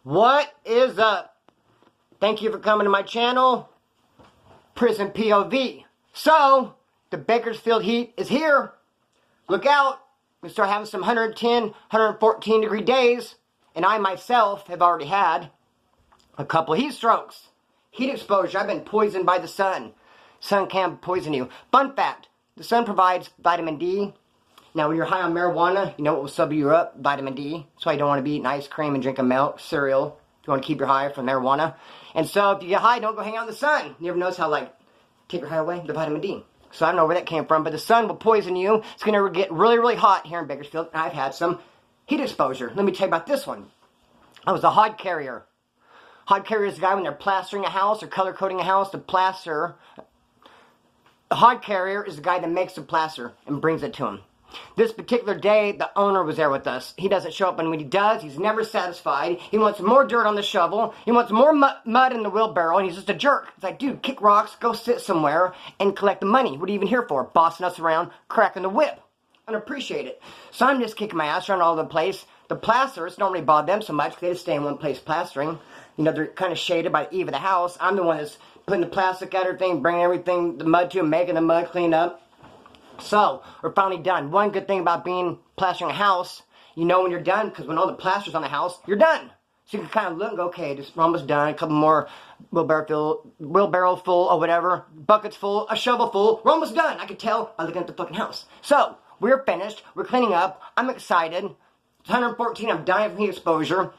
What is up? Thank you for coming to my channel, Prison POV. So, the Bakersfield heat is here. Look out. We start having some 110, 114 degree days. And I myself have already had a couple of heat strokes. Heat exposure. I've been poisoned by the sun. Sun can poison you. Fun fact, the sun provides vitamin D. Now, when you're high on marijuana, you know what will sub you up? Vitamin D. That's why you don't want to be eating ice cream and drinking milk, cereal. You want to keep your high from marijuana. And so, if you get high, don't go hang out in the sun. You ever notice how, take your high away? The vitamin D. So, I don't know where that came from, but the sun will poison you. It's going to get really, really hot here in Bakersfield. And I've had some heat exposure. Let me tell you about this one. I was a hod carrier. Hod carrier is the guy when they're plastering a house or color coding a house to plaster. The hod carrier is the guy that makes the plaster and brings it to him. This particular day, the owner was there with us. He doesn't show up, and when he does, he's never satisfied. He wants more dirt on the shovel. He wants more mud in the wheelbarrow, and he's just a jerk. It's like, dude, kick rocks, go sit somewhere, and collect the money. What are you even here for? Bossing us around, cracking the whip. Unappreciated. So I'm just kicking my ass around all over the place. The plasters don't really bother them so much, because they just stay in one place plastering. You know, they're kind of shaded by the eave of the house. I'm the one that's putting the plastic at everything, bringing everything, the mud to them, making the mud clean up. So, we're finally done. One good thing about plastering a house, you know when you're done, because when all the plaster's on the house, you're done. So you can kind of look and go, okay, we're almost done. A couple more wheelbarrow full or whatever, buckets full, a shovel full. We're almost done. I could tell by looking at the fucking house. So, we're finished. We're cleaning up. I'm excited. It's 114. I'm dying from heat exposure.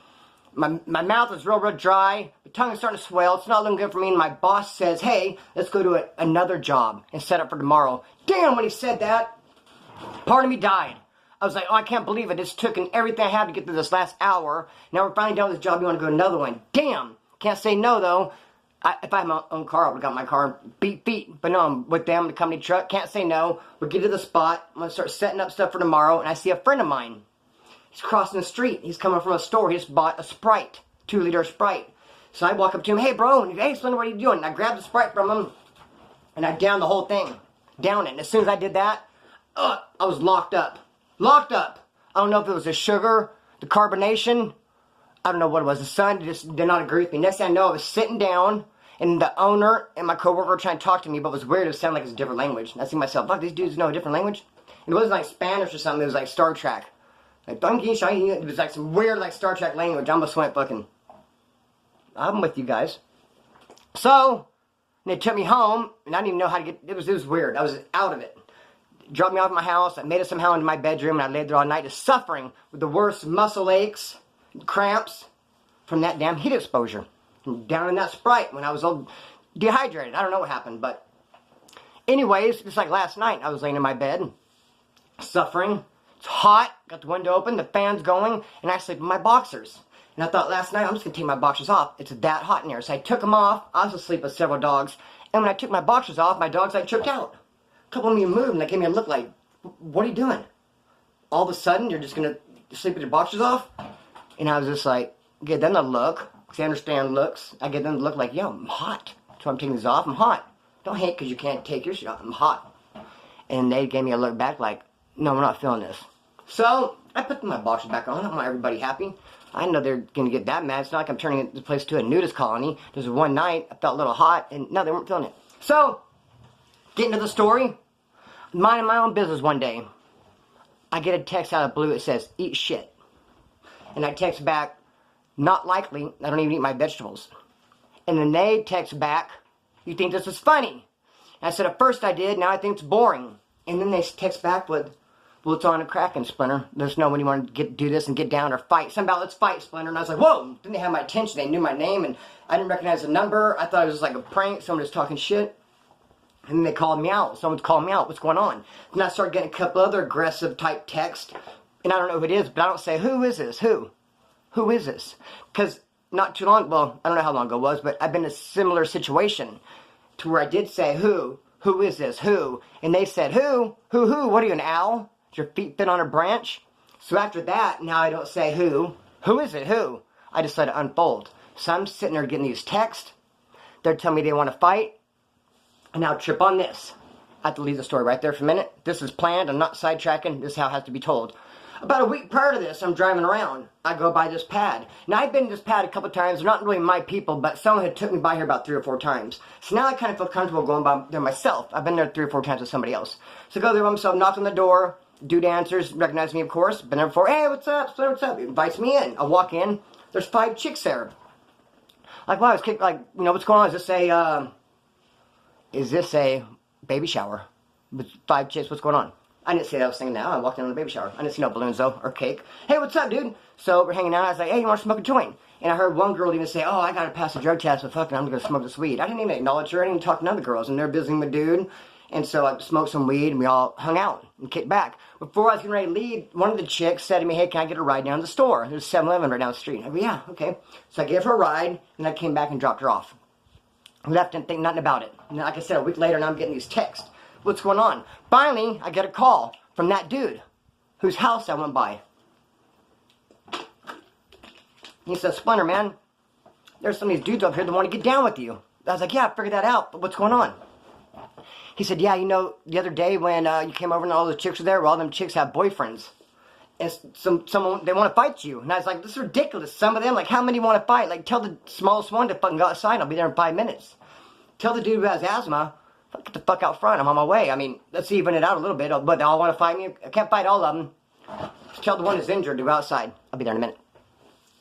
My mouth is real dry. My tongue is starting to swell. It's not looking good for me. And my boss says, hey, let's go to another job and set up for tomorrow. Damn, when he said that, part of me died. I was like, oh, I can't believe it. It's taken everything I have to get through this last hour. Now we're finally done with this job. You want to go to another one. Damn. Can't say no, though. If I had my own car, I would have got my car and beat feet. But no, I'm with them, the company truck. Can't say no. We get to the spot. I'm going to start setting up stuff for tomorrow. And I see a friend of mine. He's crossing the street. He's coming from a store. He just bought a Sprite, 2-liter Sprite. So I walk up to him, hey, bro, and hey, Splendor, what are you doing? And I grab the Sprite from him, and I down the whole thing. Down it. And as soon as I did that, I was locked up. Locked up. I don't know if it was the sugar, the carbonation. I don't know what it was. The sun just did not agree with me. Next thing I know, I was sitting down, and the owner and my coworker were trying to talk to me, but it was weird. It sounded like it was a different language. And I see myself, fuck, these dudes know a different language? And it wasn't like Spanish or something. It was like Star Trek. Like, donkey, shiny, it was like some weird, Star Trek language. I almost went fucking, I'm with you guys. So, they took me home, and I didn't even know how to get, it was weird. I was out of it. Dropped me off at my house. I made it somehow into my bedroom, and I laid there all night just suffering with the worst muscle aches, cramps from that damn heat exposure. Down in that Sprite when I was all dehydrated. I don't know what happened, but anyways, just like last night, I was laying in my bed, suffering. It's hot, got the window open, the fan's going, and I sleep in my boxers. And I thought last night, I'm just going to take my boxers off. It's that hot in here. So I took them off. I was asleep with several dogs. And when I took my boxers off, my dogs tripped out. A couple of them moved, and they gave me a look like, what are you doing? All of a sudden, you're just going to sleep with your boxers off? And I was just like, give them the look, because they understand looks. I give them the look like, yo, I'm hot. So I'm taking these off. I'm hot. Don't hate because you can't take your shit off. I'm hot. And they gave me a look back like, no, we're not feeling this. So, I put my boxers back on. I want everybody happy. I know they're going to get that mad. It's not like I'm turning the place to a nudist colony. There's one night, I felt a little hot, and no, they weren't feeling it. So, getting to the story, minding my own business one day, I get a text out of the blue that says, eat shit. And I text back, not likely, I don't even eat my vegetables. And then they text back, you think this is funny? And I said, at first I did, now I think it's boring. And then they text back with, well, it's on a cracking, Splinter. Let us know when you want to do this and get down or fight. Something about let's fight, Splinter. And I was like, whoa. Then they had my attention. They knew my name, and I didn't recognize the number. I thought it was like a prank. Someone was talking shit. And then they called me out. Someone's calling me out. What's going on? And I started getting a couple other aggressive type texts. And I don't know who it is, but I don't say, who is this? Who? Who is this? Because not too long, well, I don't know how long ago it was, but I've been in a similar situation to where I did say, who? Who is this? Who? And they said, who? Who? What are you, an owl? Does your feet fit on a branch? So after that, now I don't say who. Who is it? Who? I just let it unfold. So I'm sitting there getting these texts. They're telling me they want to fight. And now trip on this. I have to leave the story right there for a minute. This is planned. I'm not sidetracking. This is how it has to be told. About a week prior to this, I'm driving around. I go by this pad. Now, I've been to this pad a couple times. They're not really my people, but someone had took me by here about 3 or 4 times. So now I kind of feel comfortable going by there myself. I've been there 3 or 4 times with somebody else. So I go there by myself, knock on the door. Dude answers, recognizes me, of course. Been there before. Hey, what's up? What's up? He invites me in. I walk in. There's 5 chicks there. Like, wow, it's like, you know, what's going on? Is this a baby shower with 5 chicks? What's going on? I didn't say that I was singing now. I walked in on the baby shower. I didn't see no balloons, though, or cake. Hey, what's up, dude? So we're hanging out. I was like, hey, you want to smoke a joint? And I heard one girl even say, oh, I got to pass a drug test, but fucking I'm going to smoke this weed. I didn't even acknowledge her. I didn't even talk to none of the girls. And they're busy with dude. And so I smoked some weed, and we all hung out and kicked back. Before I was getting ready to leave, one of the chicks said to me, hey, can I get a ride down to the store? There's 7-Eleven right down the street. I go, yeah, okay. So I gave her a ride, and I came back and dropped her off. I left and think nothing about it. And like I said, a week later, now I'm getting these texts. What's going on? Finally, I get a call from that dude whose house I went by. He says, Splinter, man, there's some of these dudes up here that want to get down with you. I was like, yeah, I figured that out, but what's going on? He said, yeah, you know, the other day when you came over and all the chicks were there, well, all them chicks have boyfriends. And someone, they want to fight you. And I was like, this is ridiculous. Some of them, like, how many want to fight? Like, tell the smallest one to fucking go outside. I'll be there in 5 minutes. Tell the dude who has asthma, get the fuck out front. I'm on my way. I mean, let's even it out a little bit. But they all want to fight me. I can't fight all of them. Just tell the one who's injured to go outside. I'll be there in a minute.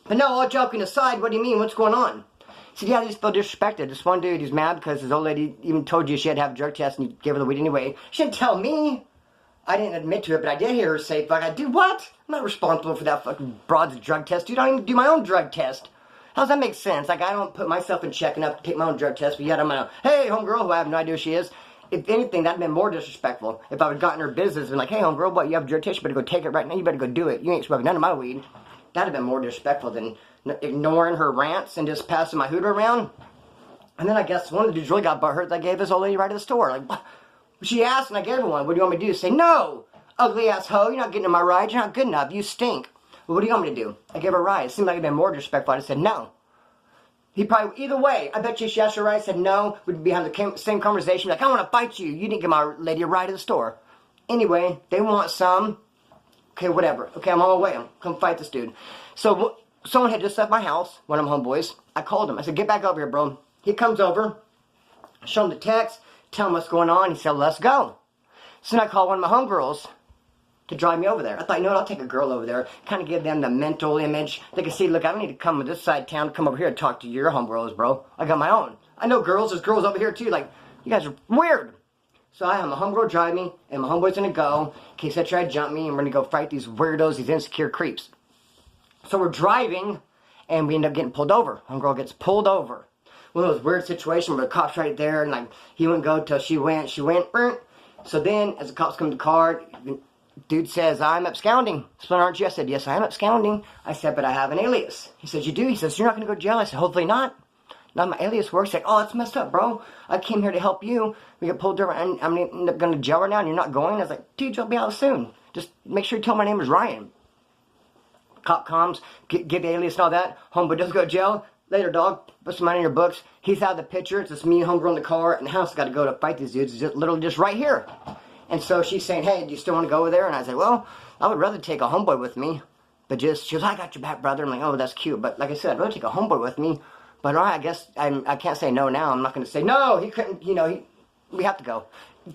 But no, all joking aside, what do you mean? What's going on? He said, yeah, they just feel disrespected. This one dude, he's mad because his old lady even told you she had to have a drug test and you gave her the weed anyway. She didn't tell me. I didn't admit to it, but I did hear her say, fuck, I do what? I'm not responsible for that fucking broad's drug test. Dude, I don't even do my own drug test. How does that make sense? Like, I don't put myself in check enough to take my own drug test, but yet I'm gonna, hey, homegirl, who I have no idea who she is. If anything, that'd been more disrespectful. If I would have gotten her business and like, hey, homegirl, what, you have a drug test, you better go take it right now, you better go do it. You ain't smoking none of my weed. That'd have been more disrespectful than ignoring her rants and just passing my hooter around. And then I guess one of the dudes really got butthurt that I gave this old lady right to the store. Like, she asked and I gave her one. What do you want me to do? Say, no, ugly ass hoe, you're not getting in my ride. You're not good enough. You stink. Well, what do you want me to do? I gave her a ride. It seemed like it'd been more disrespectful. I said, no. He probably, either way, I bet you she asked her a ride, said no, we'd be having the same conversation. Like, I want to fight you. You didn't give my lady a ride to the store. Anyway, they want some. Okay, whatever. Okay, I'm on my way. I'm come fight this dude. So, someone had just left my house, one of my homeboys. I called him. I said, get back over here, bro. He comes over, show him the text, tell him what's going on. He said, let's go. So then I called one of my homegirls to drive me over there. I thought, you know what, I'll take a girl over there, kind of give them the mental image. They can see, look, I don't need to come to this side of town, come over here and talk to your homegirls, bro. I got my own. I know girls, there's girls over here too, like, you guys are weird. So I have my homegirl drive me, and my homeboy's gonna go, in case they try to jump me, and we're gonna go fight these weirdos, these insecure creeps. So we're driving, and we end up getting pulled over. Homegirl gets pulled over. One of those weird situations where the cop's right there, and like, he wouldn't go till she went, So then, as the cops come to the car, dude says, I'm absconding. Splinter, aren't you? I said, yes, I am absconding. I said, but I have an alias. He says, you do? He says, you're not going to go to jail? I said, hopefully not. Now my alias works. He's like, oh, that's messed up, bro. I came here to help you. We get pulled over, and I'm going to go to jail right now, and you're not going? I was like, dude, you'll be out soon. Just make sure you tell my name is Ryan. Cop comes, give the alias and all that. Homeboy doesn't go to jail. Later, dog, put some money in your books. He's out of the picture. It's just me and homegirl in the car, and the house got to go to fight these dudes. It's just literally just right here. And so she's saying, hey, do you still want to go over there? And I said, well, I would rather take a homeboy with me. But just, she was like, I got your back, brother. I'm like, oh, that's cute. But like I said, I'd rather take a homeboy with me. But all right, I guess I can't say no now. I'm not going to say, no, he couldn't, you know, we have to go.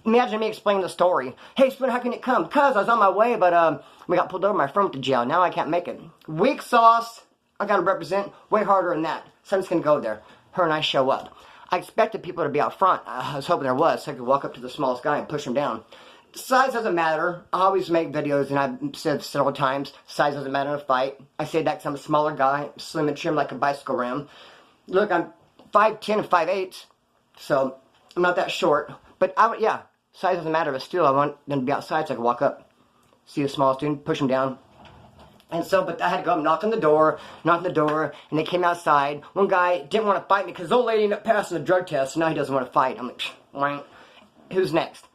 Imagine me explaining the story. Hey, Splinter, how can it come? Because I was on my way, but we got pulled over. My friend went to jail. Now I can't make it. Weak sauce. I got to represent way harder than that. So I'm just going to go there. Her and I show up. I expected people to be out front. I was hoping there was, so I could walk up to the smallest guy and push him down. Size doesn't matter. I always make videos, and I've said several times, size doesn't matter in a fight. I say that because I'm a smaller guy, slim and trim like a bicycle rim. Look, I'm 5'10" and 5'8", so I'm not that short. But yeah, size doesn't matter, but still I want them to be outside so I can walk up, see the smallest dude, push him down. And so, but I had to go up, knock on the door, and they came outside. One guy didn't want to fight me because the old lady ended up passing the drug test, so now he doesn't want to fight. I'm like, wank. Who's next?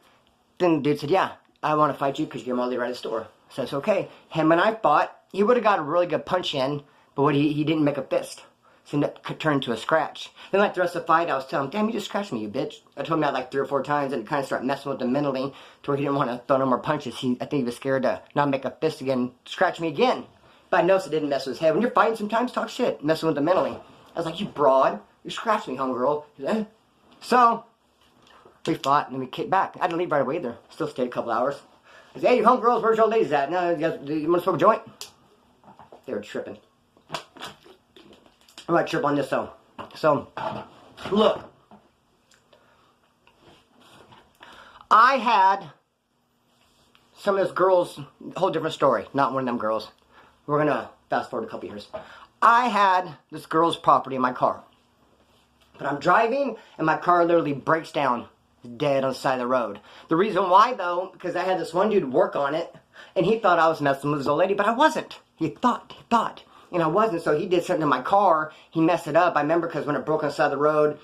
Then the dude said, yeah, I want to fight you because you gave my lady right at the store. So it's okay. Him and I fought. He would have got a really good punch in, but he didn't make a fist. So it ended up turning into a scratch. Then like the rest of the fight, I was telling him, damn, you just scratched me, you bitch. I told him that like 3 or 4 times, and it kind of started messing with him mentally to where he didn't want to throw no more punches. I think he was scared to not make a fist again, scratch me again. But I noticed it didn't mess with his head. When you're fighting, sometimes talk shit, messing with him mentally. I was like, you broad, you scratched me, homegirl. So, we fought, and then we kicked back. I didn't leave right away either. Still stayed a couple hours. I said, hey, you homegirls, where's your old ladies at? No, you want to smoke a joint? They were tripping. I might trip on this though. So, look. I had some of those girls, a whole different story. Not one of them girls. We're going to fast forward a couple years. I had this girl's property in my car. But I'm driving, and my car literally breaks down dead on the side of the road. The reason why, though, because I had this one dude work on it, and he thought I was messing with his old lady, but I wasn't. He thought, and I wasn't, so he did something to my car. He messed it up. I remember because when it broke on the side of the road,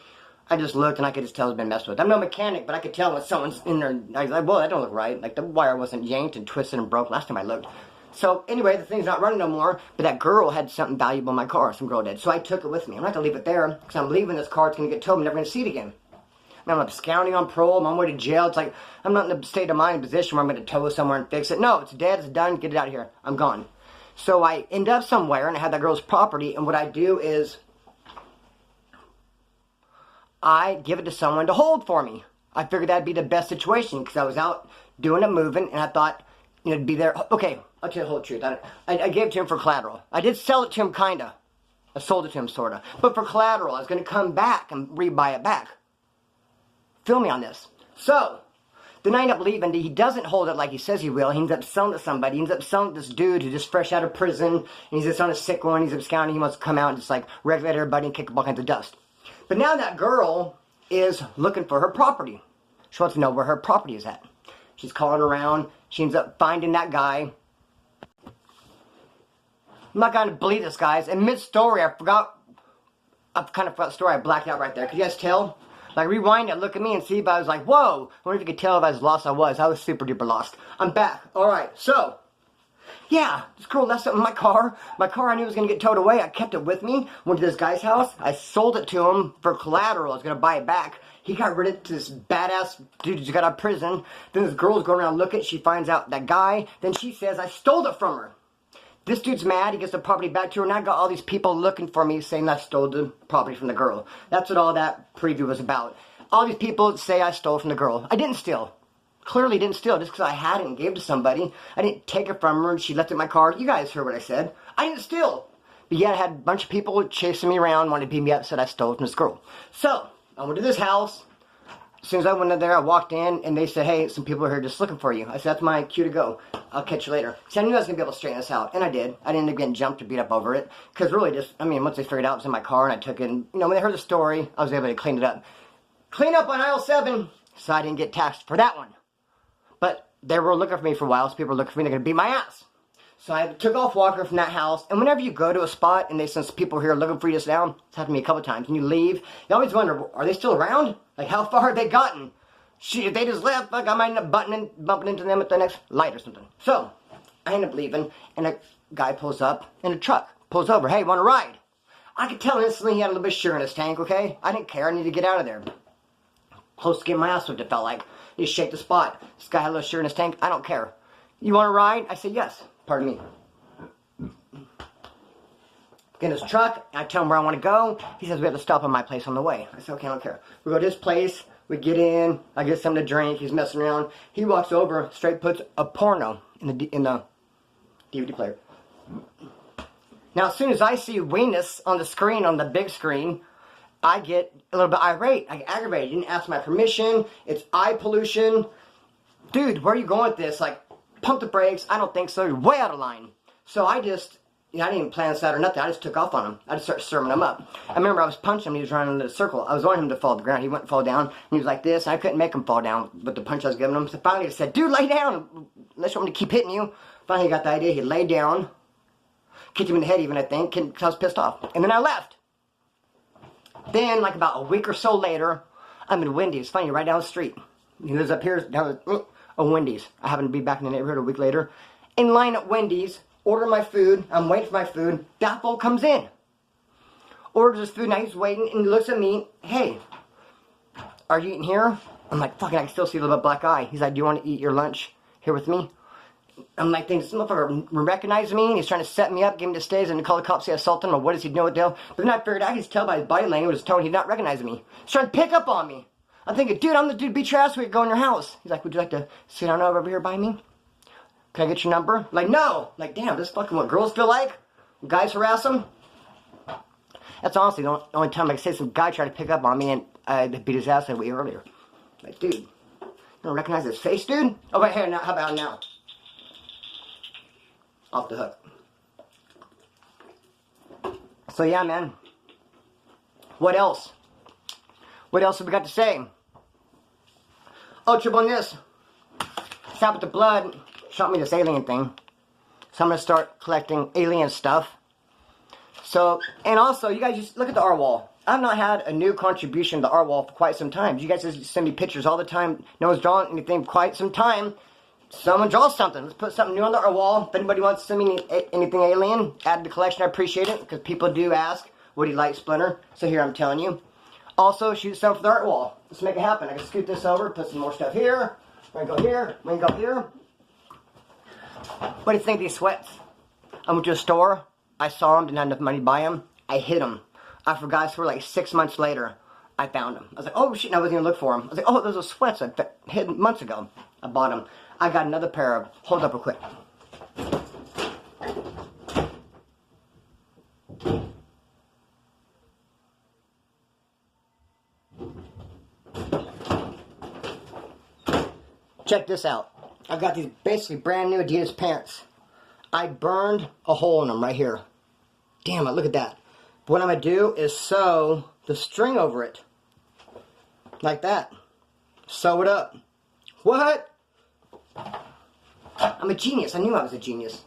I just looked, and I could just tell it's been messed with. I'm no mechanic, but I could tell when someone's in there. I was like, well, that don't look right. Like, the wire wasn't yanked and twisted and broke last time I looked. So, anyway, the thing's not running no more, but that girl had something valuable in my car. Some girl did. So I took it with me. I'm not going to leave it there, because I'm leaving this car. It's going to get towed. I'm never going to see it again. I'm absconding on parole. I'm on my way to jail. It's like, I'm not in a state of mind position where I'm going to tow it somewhere and fix it. No, it's dead. It's done. Get it out of here. I'm gone. So I end up somewhere, and I had that girl's property, and what I do is I give it to someone to hold for me. I figured that'd be the best situation, because I was out doing it, moving, and I thought, you know, it'd be there. Okay, I'll tell you the whole truth. I gave it to him for collateral. I did sell it to him, kind of. I sold it to him, sort of. But for collateral, I was going to come back and rebuy it back. Feel me on this. So, then I end up leaving. He doesn't hold it like he says he will. He ends up selling it to somebody. He ends up selling it to this dude who's just fresh out of prison. And he's just on a sick one. He's absconding. He wants to come out and just like regulate everybody and kick up all kinds of dust. But now that girl is looking for her property. She wants to know where her property is at. She's calling around. She ends up finding that guy. I'm not going to believe this, guys. In mid-story, I kind of forgot the story. I blacked out right there. Could you guys tell? Like, rewind it, look at me and see if I was like, whoa. I wonder if you could tell if I was lost. I was super duper lost. I'm back. Alright, so. Yeah, this girl left something in my car. My car I knew was going to get towed away. I kept it with me. Went to this guy's house. I sold it to him for collateral. I was going to buy it back. He got rid of it to this badass dude who just got out of prison. Then this girl's going around looking. She finds out that guy. Then she says, I stole it from her. This dude's mad. He gets the property back to her. And I got all these people looking for me saying I stole the property from the girl. That's what all that preview was about. All these people say I stole from the girl. I didn't steal. Clearly didn't steal just because I had it and gave it to somebody. I didn't take it from her and she left it in my car. You guys heard what I said. I didn't steal. But yeah, I had a bunch of people chasing me around, wanted to beat me up, said I stole it from this girl. So, I went to this house. As soon as I went in there, I walked in, and they said, hey, some people are here just looking for you. I said, that's my cue to go. I'll catch you later. See, I knew I was going to be able to straighten this out, and I did. I didn't end up getting jumped or beat up over it, because really just, I mean, once they figured out it was in my car, and I took it, and, you know, when they heard the story, I was able to clean it up. Clean up on aisle 7, so I didn't get taxed for that one. But they were looking for me for a while, so people were looking for me, they're going to beat my ass. So I took off walking from that house, and whenever you go to a spot, and since people here are looking for you just now, it's happened to me a couple times, and you leave, you always wonder, are they still around? Like, how far have they gotten? If they just left, like, I might end up bumping into them at the next light or something. So, I end up leaving, and a guy pulls up in a truck, pulls over, hey, want to ride? I could tell instantly he had a little bit of sugar in his tank, okay? I didn't care, I needed to get out of there. Close to getting my ass whipped, it felt like. You shake the spot. This guy had a little sugar in his tank, I don't care. You want to ride? I said, yes. Pardon me. Get in his truck, I tell him where I want to go. He says we have to stop at my place on the way. I said, okay, I don't care. We go to this place. We get in, I get something to drink, he's messing around. He walks over, straight puts a porno in the DVD player. Now, as soon as I see weenus on the screen, on the big screen, I get a little bit irate. I get aggravated. You didn't ask my permission. It's eye pollution. Dude, where are you going with this? Like, pump the brakes. I don't think so. You're way out of line. So I just... I didn't even plan this out or nothing. I just took off on him. I just started serving him up. I remember I was punching him. He was running in a circle. I was wanting him to fall to the ground. He wouldn't fall down. And he was like this. And I couldn't make him fall down with the punch I was giving him. So finally I said, dude, lay down. Unless you want me to keep hitting you. Finally he got the idea. He laid down. Kicked him in the head even, I think. Because I was pissed off. And then I left. Then, like about a week or so later, I'm in Wendy's. Funny, right down the street. He lives up here down a Wendy's. I happen to be back in the neighborhood a week later. In line at Wendy's. Order my food, I'm waiting for my food, that fool comes in. orders his food, now he's waiting, and he looks at me, hey, are you eating here? I'm like, fucking, I can still see a little bit black eye. He's like, do you want to eat your lunch here with me? I'm like, this motherfucker recognized me, and he's trying to set me up, give me the stays, and call the cops, say assaulted him, or what does he know what the hell? But then I figured out, I could tell by his body language, his tone, he's not recognizing me. He's trying to pick up on me. I'm thinking, dude, I'm the dude, beat your ass, we could go in your house. He's like, would you like to sit down over here by me? Can I get your number? I'm like, no. I'm like, damn, this is fucking what girls feel like? Guys harass them? That's honestly the only time I can say some guy tried to pick up on me, and I beat his ass way earlier. Like, dude, you don't recognize his face, dude? Oh, right here, now, how about now? Off the hook. So yeah, man. What else? What else have we got to say? Oh, triple on this. Stop with the blood. Shot me this alien thing. So I'm gonna start collecting alien stuff. So, and also, you guys just look at the art wall. I've not had a new contribution to the art wall for quite some time. You guys just send me pictures all the time. No one's drawn anything for quite some time. Someone draw something. Let's put something new on our wall. If anybody wants to send me anything alien, add to the collection. I appreciate it, because people do ask, what do you like, Splinter? So here, I'm telling you. Also, shoot something for the art wall. Let's make it happen. I can scoot this over, put some more stuff here. We're going to go here. We're going to go here. What do you think of these sweats? I went to a store. I saw them. Didn't have enough money to buy them. I hid them. I forgot. So like 6 months later, I found them. I was like, oh shit, I wasn't going to look for them. I was like, oh, those are sweats I hid months ago. I bought them. I got another pair of, hold up real quick. Check this out. I've got these basically brand new Adidas pants. I burned a hole in them right here. Damn it, look at that. But what I'm going to do is sew the string over it. Like that. Sew it up. What? I'm a genius. I knew I was a genius.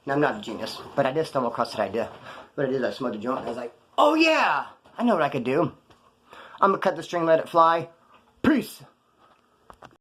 No, I'm not a genius. But I did stumble across that idea. What I did is I smoked a joint and I was like, oh yeah! I know what I could do. I'm going to cut the string, let it fly. Peace!